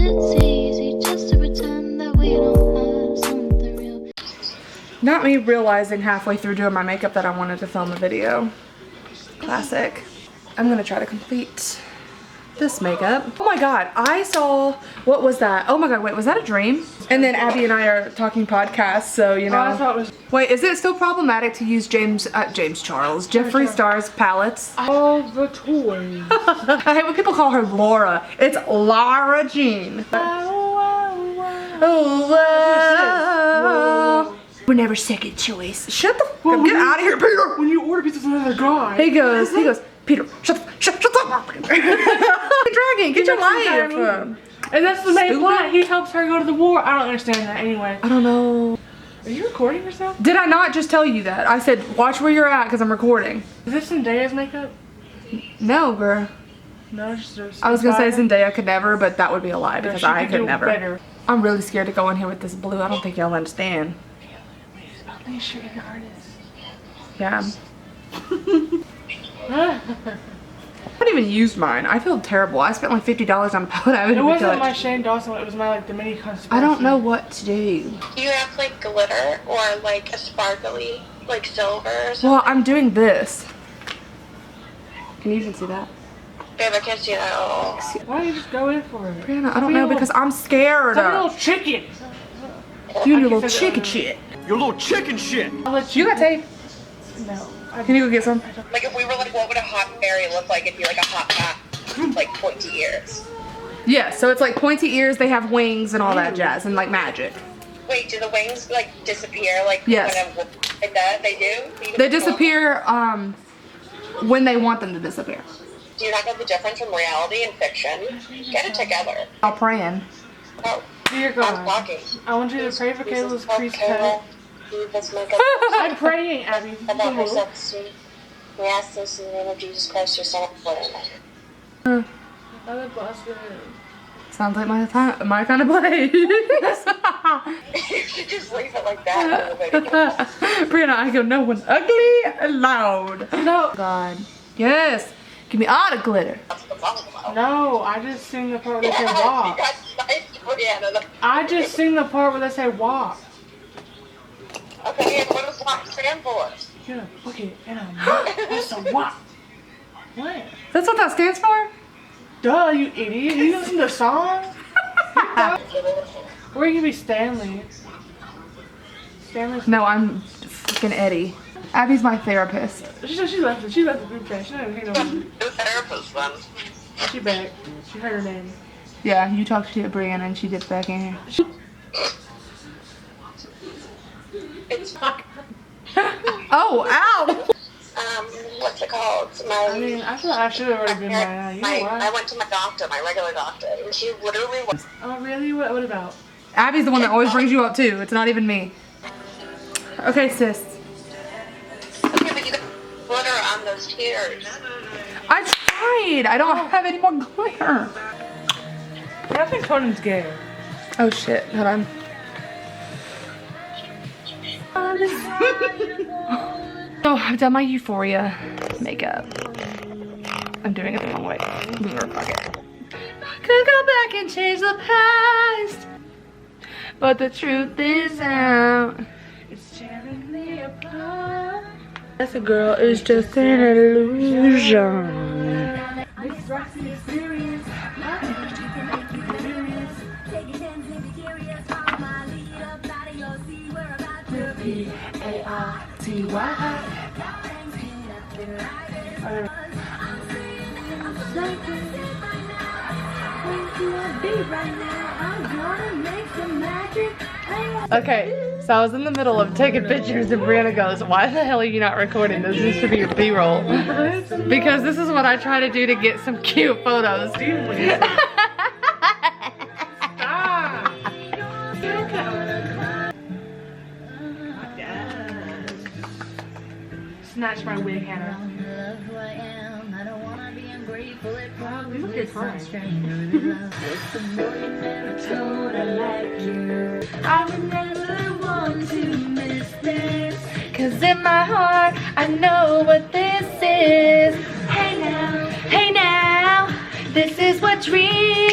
it's easy just to pretend that we don't have something real. Not me realizing halfway through doing my makeup that I wanted to film a video. Classic. I'm gonna try to complete this makeup. Oh my god, I saw, what was that? Oh my god, wait, was that a dream? And then Abby and I are talking podcasts, so you know. I thought it was. Wait, is it still problematic to use Jeffree Star's palettes? All the toys. I hate when people call her Laura. It's Lara Jean. Oh, we're never second choice. Shut the fuck up. Get out of here, Peter. When you order pizza from another guy. He goes, Peter, shut up. Dragging, get your life. And that's the main plot. He helps her go to the war. I don't understand that anyway. I don't know. Are you recording yourself? Did I not just tell you that? I said, watch where you're at because I'm recording. Is this Zendaya's makeup? No, girl. No, it's just I was gonna say Zendaya could never, but that would be a lie because I could never. Better. I'm really scared to go in here with this blue. I don't think y'all understand. At least you're an artist. Yeah. I haven't even used mine. I feel terrible. I spent like $50 on a palette. I haven't It even wasn't touched. my Shane Dawson one. It was my like the mini conspiracy. I don't know what to do. Do you have like glitter or like a sparkly, like silver or something? Well, I'm doing this. Can you even see that? Babe, I can't see that at all. Why don't you just go in for it? Brianna, I don't know because I'm scared. I'm a little chicken. You and your little chicken shit. Your little chicken shit. I'll let You got tape? No. Can you go get some? Like if we were like, what would a hot berry look like? It'd be like a hot cat, like pointy ears. Yeah, so it's like pointy ears, they have wings and all that jazz, and like magic. Wait, do the wings like disappear? Like Yes. when like that? They do? They disappear when they want them to disappear. Do you not know the difference from reality and fiction? Get it together. I'm praying. Oh, Dear I'm God. talking. I want you to pray for Kayla's Help crease Kayla. cut. Let's make I'm praying, Abby. about her self-esteem. We ask this in the name of Jesus Christ, your son. Sounds like my kind of place. You should just leave it like that. Brianna, I go, no one's ugly allowed. No. God. Yes. Give me all the glitter. No, I just sing the part where they say walk. I just sing the part where they say walk. Okay, and what does walk stand for? You're gonna look it and I'm not. That's a walk. What? That's what that stands for? Duh, you idiot. You listen to the song? Or you could be Stanley. Stanley's. No, I'm freaking Eddie. Abby's my therapist. She left the group chat. She doesn't hang on. New therapist, then. She back. She heard her name. Yeah, you talked to Brianna and she dipped back in here. It's Oh, ow! what's it called? I mean, I feel like I should have already been by now. You know I what? went to my doctor, my regular doctor, and she literally was. Oh, really? What about? Abby's the one that always brings you up too. It's not even me. Okay, sis. Okay, but you got glitter on those tears. I tried. I don't have any more glitter. I think Conan's gay. Oh shit. Hold on. Oh, I've done my Euphoria makeup. I'm doing it the wrong way. Fuck it. I could go back and change the past, but the truth is out. It's tearing me apart. That's a girl is just an illusion. Okay, so I was in the middle of taking pictures and Brianna goes, why the hell are you not recording this? This should be your B-roll. Because this is what I try to do to get some cute photos. Snatch my wig, Hannah. Look at her. I would never want to miss this, 'cause in my heart I know what this is. Hey now, this is what dreams